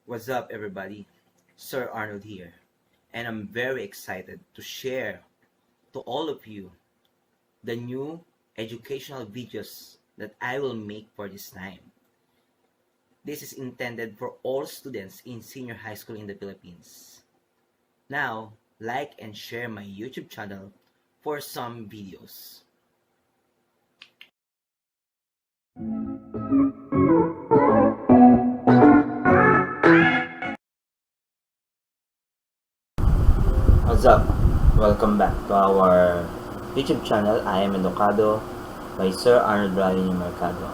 What's up, everybody? Sir Arnold here, and I'm very excited to share to all of you the new educational videos that I will make for this time. This is intended for all students in senior high school in the Philippines. Now, like and share my YouTube channel for some videos. What's up? Welcome back to our YouTube channel. I am Educado by Sir Arnold Mercado.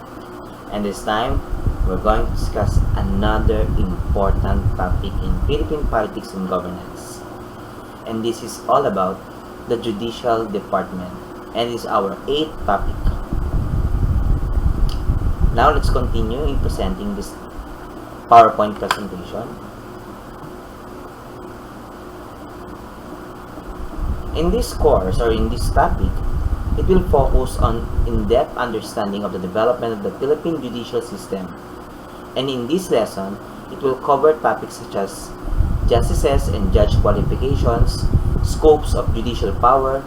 And this time, we're going to discuss another important topic in Philippine politics and governance. And this is all about the Judicial Department. And is our 8th topic. Now, let's continue in presenting this PowerPoint presentation. In this course, or in this topic, it will focus on in-depth understanding of the development of the Philippine judicial system. And in this lesson, it will cover topics such as justices and judge qualifications, scopes of judicial power,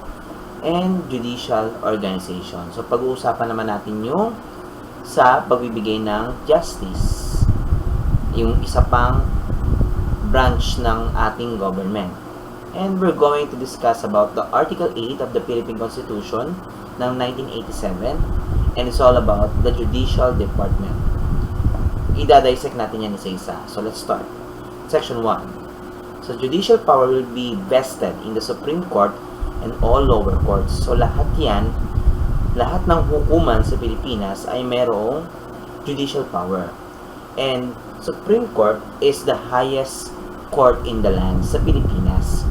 and judicial organization. So, pag-uusapan naman natin yung sa pagbibigay ng justice, yung isa pang branch ng ating government. And we're going to discuss about the Article 8 of the Philippine Constitution ng 1987, and it's all about the Judicial Department. Ida-dissect natin yan isa-isa. So let's start. Section 1. So judicial power will be vested in the Supreme Court and all lower courts. So lahat yan, lahat ng hukuman sa Pilipinas ay mayroong judicial power. And Supreme Court is the highest court in the land sa Pilipinas.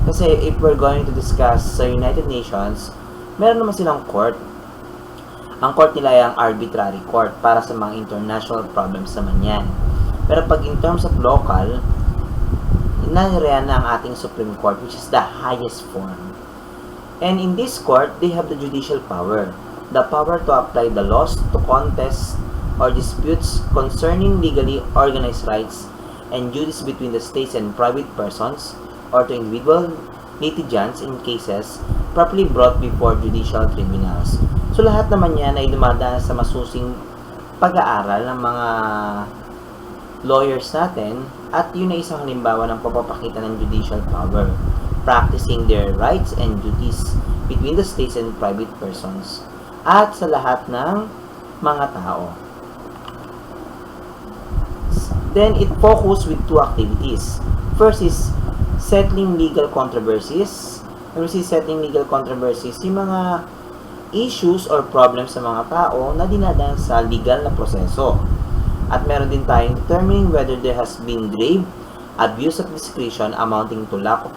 Kasi if we're going to discuss sa United Nations, meron naman silang court. Ang court nila ay ang arbitrary court para sa mga international problems naman yan. Pero pag in terms of local, nariyan na ang ating Supreme Court, which is the highest form. And in this court, they have the judicial power. The power to apply the laws to contest or disputes concerning legally organized rights and duties between the states and private persons, or to individual litigants in cases properly brought before judicial tribunals. So lahat naman yan ay dumadaan sa masusing pag-aaral ng mga lawyers natin, at yun ay isang halimbawa ng pagpapakita ng judicial power, practicing their rights and duties between the states and private persons, at sa lahat ng mga tao. Then it focused with two activities. First is settling legal controversies. When we see settling legal controversies, yung mga issues or problems sa mga tao na dinadaan sa legal na proseso. At meron din tayong determining whether there has been grave abuse of discretion amounting to lack of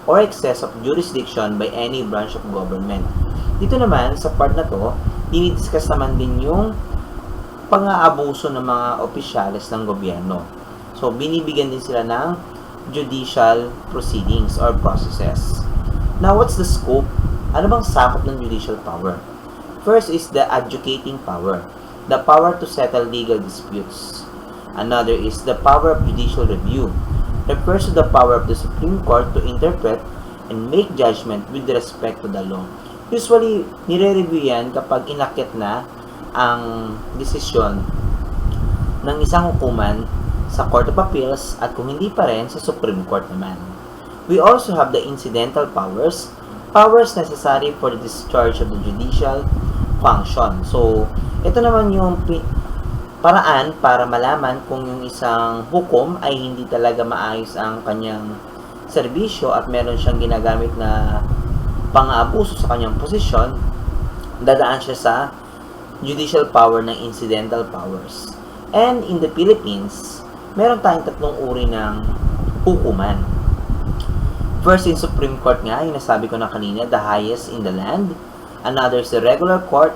or excess of jurisdiction by any branch of government. Dito naman, sa part na to, dinidiscuss naman din yung pang-aabuso ng mga opisyales ng gobyerno. So, binibigyan din sila ng judicial proceedings or processes. Now, what's the scope? Ano bang sakop ng judicial power? First is the adjudicating power, the power to settle legal disputes. Another is the power of judicial review, refers to the power of the Supreme Court to interpret and make judgment with respect to the law. Usually, nire-review yan kapag inakit na ang desisyon ng isang hukuman sa Court of Appeals, at kung hindi pa rin, sa Supreme Court naman. We also have the incidental powers, powers necessary for the discharge of the judicial function. So, ito naman yung paraan para malaman kung yung isang hukom ay hindi talaga maayos ang kanyang serbisyo at meron siyang ginagamit na pang-aabuso sa kanyang posisyon, dadaan siya sa judicial power ng incidental powers. And in the Philippines, meron tayong tatlong uri ng hukuman. First, in Supreme Court nga, yung nasabi ko na kanina, the highest in the land. Another is the regular court.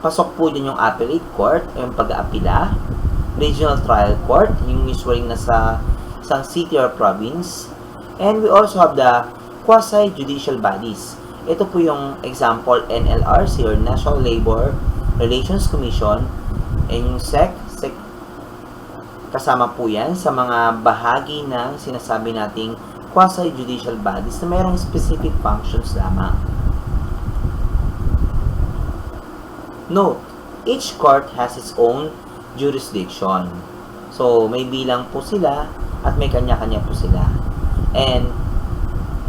Pasok po dyan yung appellate court, yung pag-aapila. Regional trial court, yung usually nasa isang city or province. And we also have the quasi-judicial bodies. Ito po yung example, NLRC or National Labor Relations Commission, and yung Kasama po yan sa mga bahagi ng sinasabi nating quasi-judicial bodies na mayroong specific functions lamang. Note, each court has its own jurisdiction. So, may bilang po sila at may kanya-kanya po sila. And,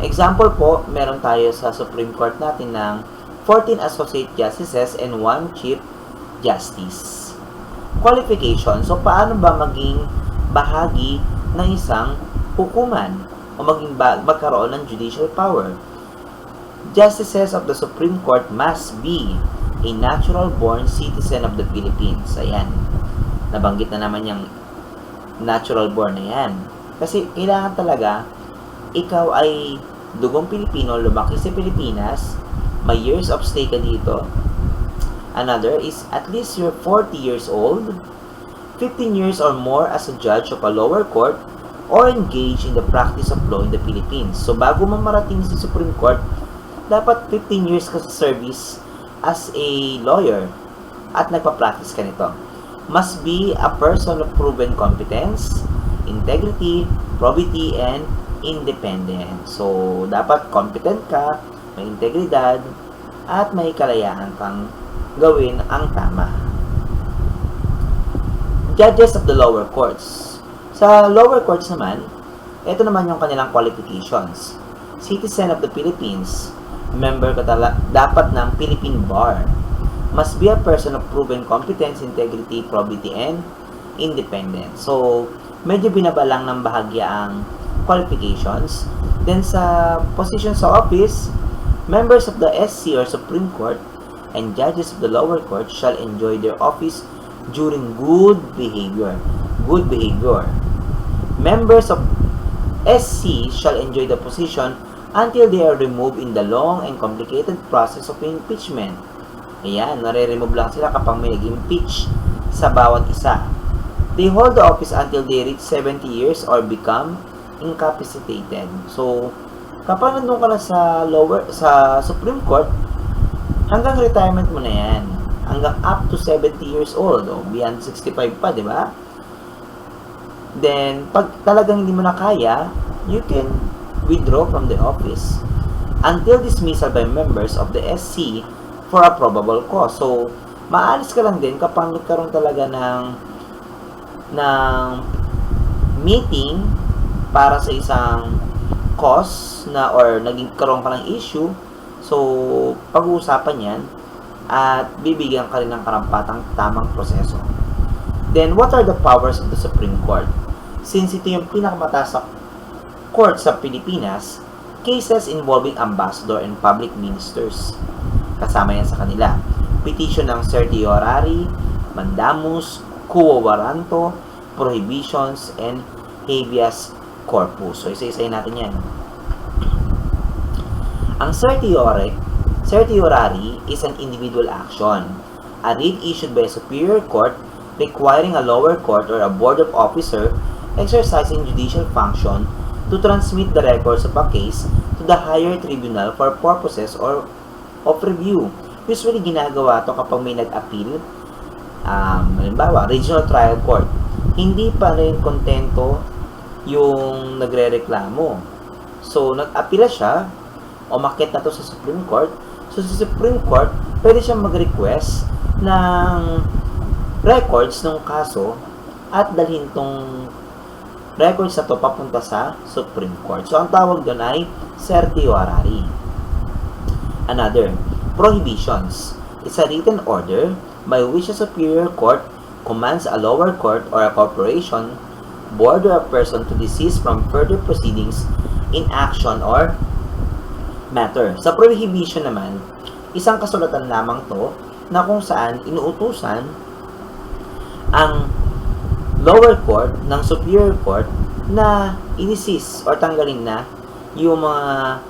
example po, meron tayo sa Supreme Court natin ng 14 Associate Justices and 1 Chief Justice. Qualification. So, paano ba maging bahagi ng isang hukuman o magkaroon ng judicial power? Justices of the Supreme Court must be a natural-born citizen of the Philippines. Ayan. Nabanggit na naman yung natural-born na yan. Kasi kailangan talaga ikaw ay dugong Pilipino, lumaki sa Pilipinas, may years of stay ka dito. Another is at least you're 40 years old, 15 years or more as a judge of a lower court, or engaged in the practice of law in the Philippines. So, bago mamarating sa Supreme Court, dapat 15 years ka sa service as a lawyer at nagpa-practice ka nito. Must be a person of proven competence, integrity, probity, and independence. So, dapat competent ka, may integridad, at may kalayahan kang gawin ang tama. Judges of the lower courts. Sa lower courts naman, ito naman yung kanilang qualifications. Citizen of the Philippines, member ka dapat ng Philippine Bar. Must be a person of proven competence, integrity, probity, and independence. So, medyo binabalang ng bahagya ang qualifications. Then, sa position sa office, members of the SC or Supreme Court and judges of the lower court shall enjoy their office during good behavior. Good behavior. Members of SC shall enjoy the position until they are removed in the long and complicated process of impeachment. Ayan, nare-remove lang sila kapag may nag-impeach sa bawat isa. They hold the office until they reach 70 years or become incapacitated. So, kapag nandun ka na sa Supreme Court, hanggang retirement mo na yan. Hanggang up to 70 years old, o beyond 65 pa, di ba? Then, pag talagang hindi mo na kaya, you can withdraw from the office until dismissal by members of the SC for a probable cause. So, maalis ka lang din kapag nagkaroon talaga ng meeting para sa isang cause na or naging karoon ka ng issue. So, pag-uusapan yan at bibigyan ka rin ng karampatang tamang proseso. Then, what are the powers of the Supreme Court? Since ito yung pinakamataas na court sa Pilipinas, cases involving ambassador and public ministers. Kasama yan sa kanila. Petition ng certiorari, mandamus, quo warranto, prohibitions, and habeas corpus. So, isa-isayin natin yan. Ang certiorari is an individual action. A writ issued by a superior court requiring a lower court or a board of officer exercising judicial function to transmit the records of a case to the higher tribunal for purposes or of review. Usually, ginagawa to kapag may nag-appeal. Halimbawa, regional trial court. Hindi pa rin kontento yung nagre-reklamo. So, nag-appeal siya, umakyat na to sa Supreme Court. So, sa Supreme Court, pwede siyang mag-request ng records ng kaso at dalhin tong records na to papunta sa Supreme Court. So, ang tawag doon ay certiorari. Another, prohibitions. It's a written order by which a superior court commands a lower court or a corporation, board, or a person to desist from further proceedings in action or matter. Sa prohibition naman, isang kasulatan lamang to na kung saan inuutusan ang lower court ng superior court na i-desist or tanggalin na yung mga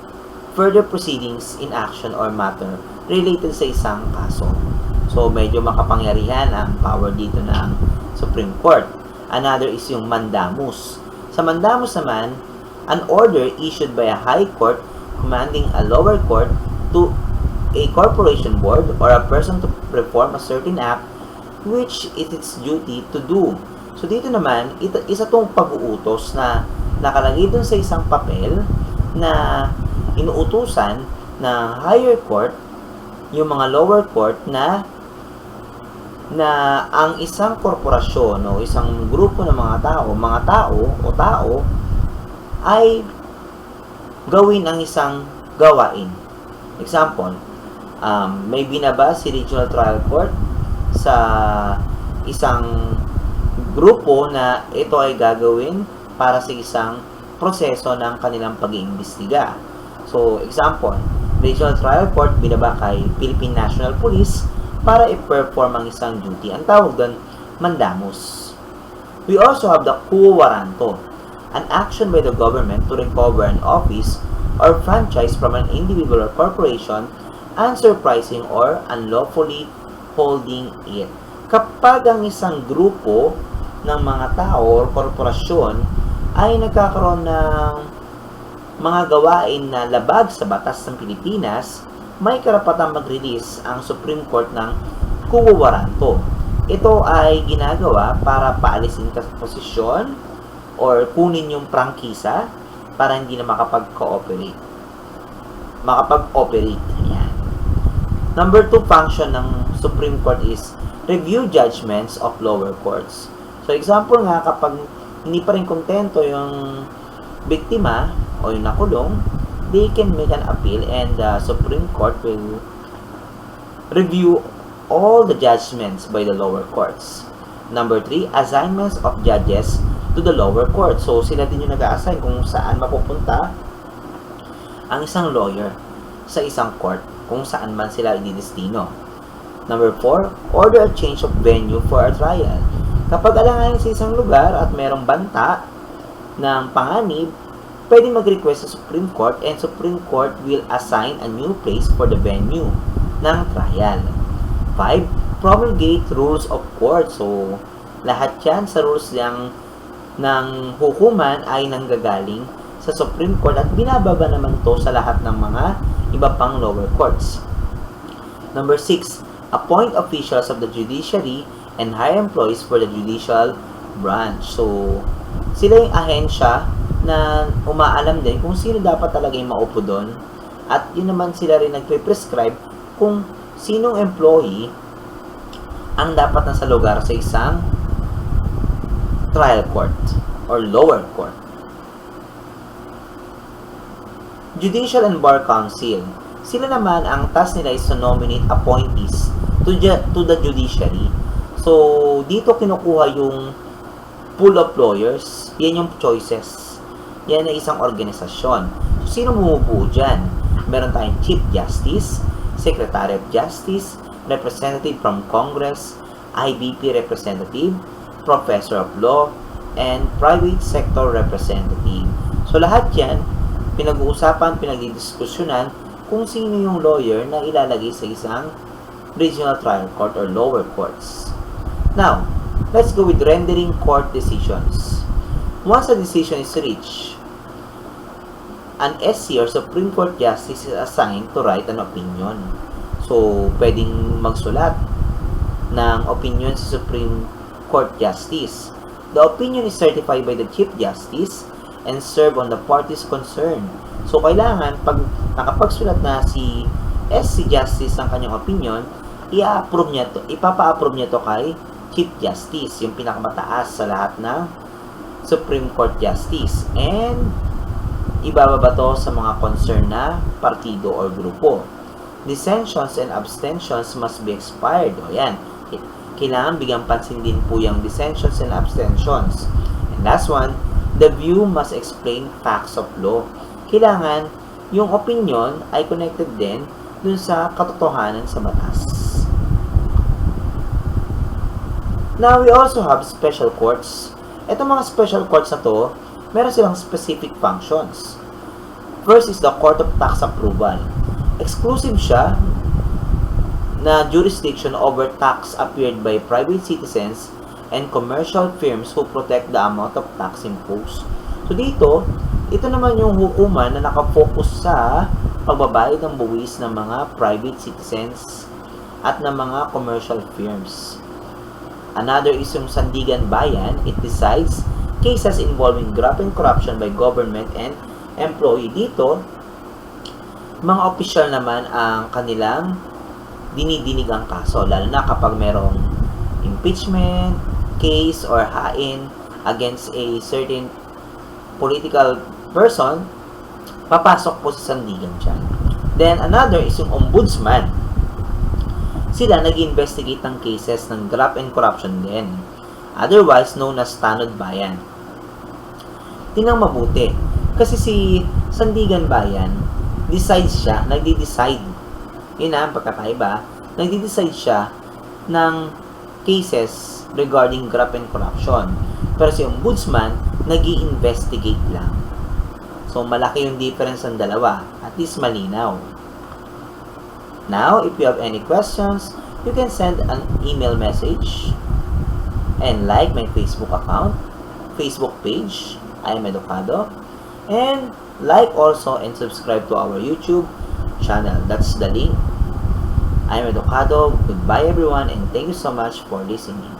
further proceedings in action or matter related sa isang kaso. So, medyo makapangyarihan ang power dito ng Supreme Court. Another is yung mandamus. Sa mandamus naman, an order issued by a high court commanding a lower court to a corporation board or a person to perform a certain act which is its duty to do So, dito naman, isa tong pag-uutos na nakalagay dun sa isang papel na inuutusan na higher court, yung mga lower court na ang isang korporasyon o isang grupo ng mga tao ay gawin ang isang gawain. Example, may binaba si Regional Trial Court sa isang grupo na ito ay gagawin para sa isang proseso ng kanilang pag-iimbestiga. So, example, Regional Trial Court binaba kay Philippine National Police para i-perform ang isang duty. Ang tawag doon, mandamus. We also have the quo warranto, an action by the government to recover an office or franchise from an individual or corporation unsurprising or unlawfully holding it. Kapag ang isang grupo ng mga tao or korporasyon ay nagkakaroon ng mga gawain na labag sa batas ng Pilipinas, may karapatang mag-release ang Supreme Court ng quo warranto. Ito ay ginagawa para paalisin ka sa posisyon or kunin yung prangkisa para hindi na makapag-operate. Yan. Number 2 function ng Supreme Court is review judgments of lower courts. So, example nga, kapag hindi pa rin kontento yung biktima o yung nakulong, they can make an appeal and the Supreme Court will review all the judgments by the lower courts. Number 3, assignments of judges to the lower court. So, sila din yung nag-a-assign kung saan mapupunta ang isang lawyer sa isang court, kung saan man sila ididestino. Number 4, order a change of venue for a trial. Kapag alanganin sa isang lugar at merong banta ng panganib, pwede mag-request sa Supreme Court and Supreme Court will assign a new place for the venue ng trial. 5. Promulgate rules of court. So, lahat yan sa rules ng hukuman ay nanggagaling sa Supreme Court at binababa naman to sa lahat ng mga iba pang lower courts. Number 6. Appoint officials of the judiciary and hire employees for the judicial branch. So, sila yung ahensya na umaalam din kung sino dapat talaga yung maupo doon. At yun naman sila rin nagpe-prescribe kung sinong employee ang dapat nasa lugar sa isang trial court or lower court. Judicial and Bar Council. Sila naman, ang task nila is to nominate appointees to the judiciary. So, dito kinukuha yung pool of lawyers. Yan yung choices. Yan ay isang organisasyon. So, sino bumubuo dyan? Meron tayong Chief Justice, Secretary of Justice, Representative from Congress, IBP Representative, Professor of Law, and Private Sector Representative. So, lahat yan, pinag-uusapan, pinagdidiskusyonan kung sino yung lawyer na ilalagay sa isang regional trial court or lower courts. Now, let's go with rendering court decisions. Once a decision is reached, an SC or Supreme Court Justice is assigned to write an opinion. So, pwedeng magsulat ng opinion sa Supreme Court Justice. The opinion is certified by the Chief Justice and served on the parties concerned. So, kailangan, pag nakapagsulat na si SC Justice ng kanyang opinion, ipapa-approve niya to kay Chief Justice, yung pinakamataas sa lahat ng Supreme Court Justice, and ibababa to sa mga concerned na partido or grupo. Dissensions and abstentions must be expired. O yan, kailangan bigyan pansin din po yung dissensions and abstentions. And last one, the view must explain facts of law. Kailangan yung opinion ay connected din dun sa katotohanan sa batas. Now, we also have special courts. Itong mga special courts na to, meron silang specific functions. First is the Court of Tax Approval. Exclusive siya na jurisdiction over tax appeared by private citizens and commercial firms who protect the amount of tax imposed. So dito, ito naman yung hukuman na nakafocus sa pagbabayad ng buwis ng mga private citizens at ng mga commercial firms. Another is yung Sandigan Bayan. It decides cases involving graft and corruption by government and employee. Dito, mga opisyal naman ang kanilang dinidinig ang kaso, lalo na kapag merong impeachment case or hain against a certain political person, papasok po sa sandigan dyan. Then, another is yung ombudsman. Sila nag-investigate ng cases ng graft and corruption din, otherwise known as Tanod Bayan. Tingnan mabuti, kasi si Sandigan Bayan, nagdi-decide. Yun ang pagkakaiba, nagdi-decide siya ng cases regarding graft and corruption. Pero si ombudsman, nag-i-investigate lang. So, malaki yung difference ng dalawa. At least malinaw. Now, if you have any questions, you can send an email message and like my Facebook account, Facebook page, I am Educado, and like also and subscribe to our YouTube channel. That's the link. I am Educado. Goodbye everyone and thank you so much for listening.